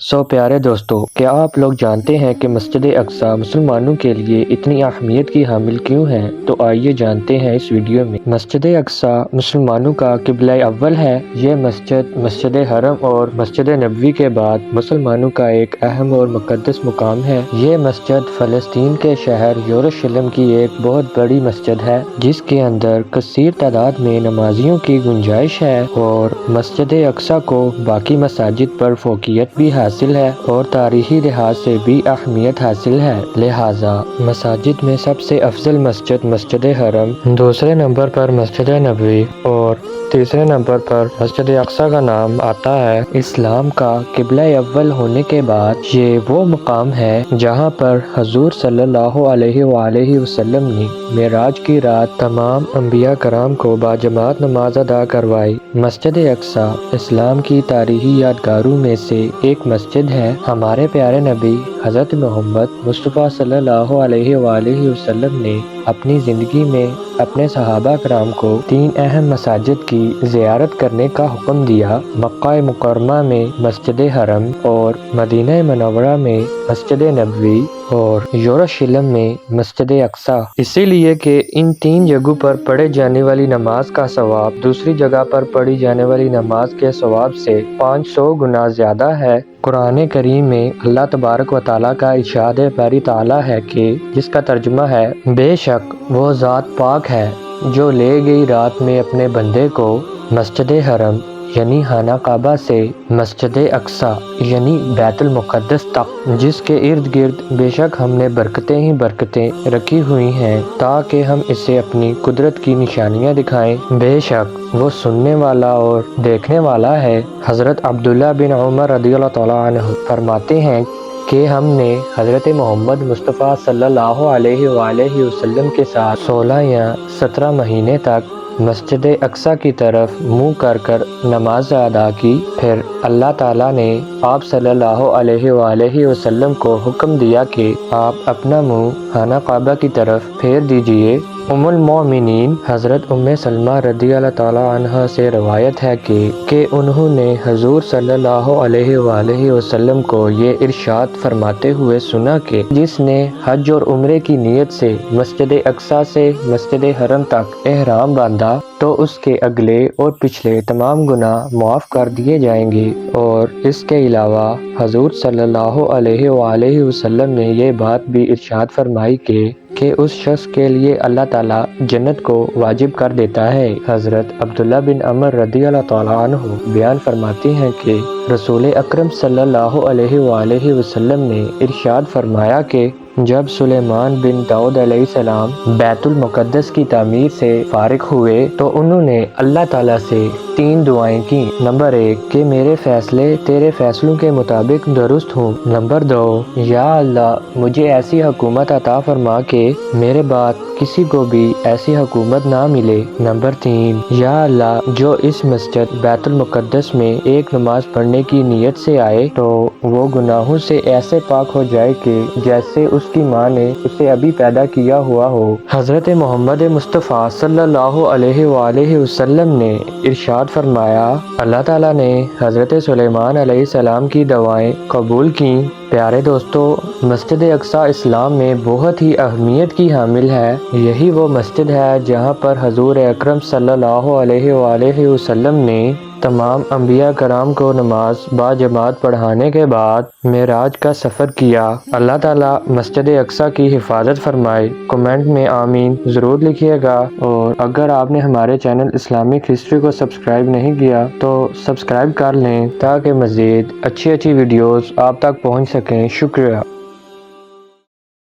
پیارے دوستو، کیا آپ لوگ جانتے ہیں کہ مسجد اقصی مسلمانوں کے لیے اتنی اہمیت کی حامل کیوں ہے؟ تو آئیے جانتے ہیں اس ویڈیو میں۔ مسجد اقصی مسلمانوں کا قبلہ اول ہے۔ یہ مسجد حرم اور مسجد نبوی کے بعد مسلمانوں کا ایک اہم اور مقدس مقام ہے۔ یہ مسجد فلسطین کے شہر یروشلم کی ایک بہت بڑی مسجد ہے، جس کے اندر کثیر تعداد میں نمازیوں کی گنجائش ہے، اور مسجد اقصی کو باقی مساجد پر فوقیت بھی حاصل ہے اور تاریخی لحاظ سے بھی اہمیت حاصل ہے۔ لہٰذا مساجد میں سب سے افضل مسجد حرم، دوسرے نمبر پر مسجد نبوی اور تیسرے نمبر پر مسجد اقصی کا نام آتا ہے۔ اسلام کا قبلہ اول ہونے کے بعد یہ وہ مقام ہے جہاں پر حضور صلی اللہ علیہ وآلہ وسلم نے معراج کی رات تمام انبیاء کرام کو باجماعت نماز ادا کروائی۔ مسجد اقصی اسلام کی تاریخی یادگاروں میں سے ایک مسجد ہے۔ ہمارے پیارے نبی حضرت محمد مصطفیٰ صلی اللہ علیہ وآلہ وسلم نے اپنی زندگی میں اپنے صحابہ کرام کو 3 اہم مساجد کی زیارت کرنے کا حکم دیا: مکہ مکرمہ میں مسجد حرم، اور مدینہ منورہ میں مسجد نبوی، اور یروشلم میں مسجد اقصی، اسی لیے کہ ان 3 جگہوں پر پڑھے جانے والی نماز کا ثواب دوسری جگہ پر پڑھی جانے والی نماز کے ثواب سے 500 گنا زیادہ ہے۔ قرآن کریم میں اللہ تبارک و تعالیٰ کا ارشاد باری تعالیٰ ہے کہ جس کا ترجمہ ہے: بے شک وہ ذات پاک ہے جو لے گئی رات میں اپنے بندے کو مسجد حرم یعنی خانہ کعبہ سے مسجد اقصی یعنی بیت المقدس تک، جس کے ارد گرد بے شک ہم نے برکتیں ہی برکتیں رکھی ہوئی ہیں تاکہ ہم اسے اپنی قدرت کی نشانیاں دکھائیں۔ بے شک وہ سننے والا اور دیکھنے والا ہے۔ حضرت عبداللہ بن عمر رضی اللہ تعالیٰ عنہ فرماتے ہیں کہ ہم نے حضرت محمد مصطفیٰ صلی اللہ علیہ وآلہ وسلم کے ساتھ 16 یا 17 مہینے تک مسجد اقصی کی طرف منہ کر نماز ادا کی۔ پھر اللہ تعالیٰ نے آپ صلی اللہ علیہ وآلہ وسلم کو حکم دیا کہ آپ اپنا منہ خانہ کعبہ کی طرف پھیر دیجئے۔ ام المومنین حضرت ام سلمہ رضی اللہ تعالیٰ عنہ سے روایت ہے کہ انہوں نے حضور صلی اللہ علیہ وآلہ وسلم کو یہ ارشاد فرماتے ہوئے سنا کہ جس نے حج اور عمرے کی نیت سے مسجد اقصی سے مسجد حرم تک احرام باندھا تو اس کے اگلے اور پچھلے تمام گناہ معاف کر دیے جائیں گے۔ اور اس کے علاوہ حضور صلی اللہ علیہ وآلہ وسلم نے یہ بات بھی ارشاد فرمائی کہ اس شخص کے لیے اللہ تعالیٰ جنت کو واجب کر دیتا ہے۔ حضرت عبداللہ بن عمر رضی اللہ تعالیٰ عنہ بیان فرماتے ہیں کہ رسول اکرم صلی اللہ علیہ وآلہ وسلم نے ارشاد فرمایا کہ جب سلیمان بن داؤد علیہ السلام بیت المقدس کی تعمیر سے فارغ ہوئے تو انہوں نے اللہ تعالیٰ سے 3 دعائیں کی۔ نمبر 1 کہ میرے فیصلے تیرے فیصلوں کے مطابق درست ہوں۔ نمبر 2 یا اللہ مجھے ایسی حکومت عطا فرما کہ میرے بعد کسی کو بھی ایسی حکومت نہ ملے۔ نمبر 3 یا اللہ جو اس مسجد بیت المقدس میں ایک نماز پڑھنے کی نیت سے آئے تو وہ گناہوں سے ایسے پاک ہو جائے کہ جیسے اس کی ماں نے اسے ابھی پیدا کیا ہوا ہو۔ حضرت محمد مصطفیٰ صلی اللہ علیہ وآلہ وسلم نے ارشاد فرمایا: اللہ تعالیٰ نے حضرت سلیمان علیہ السلام کی دعائیں قبول کیں۔ پیارے دوستو، مسجد اقصی اسلام میں بہت ہی اہمیت کی حامل ہے۔ یہی وہ مسجد ہے جہاں پر حضور اکرم صلی اللہ علیہ وآلہ وسلم نے تمام انبیاء کرام کو نماز باجماعت پڑھانے کے بعد معراج کا سفر کیا۔ اللہ تعالیٰ مسجد اقصی کی حفاظت فرمائے۔ کمنٹ میں آمین ضرور لکھیے گا، اور اگر آپ نے ہمارے چینل اسلامک ہسٹری کو سبسکرائب نہیں کیا تو سبسکرائب کر لیں تاکہ مزید اچھی ویڈیوز آپ تک پہنچ سکیں۔ شکریہ۔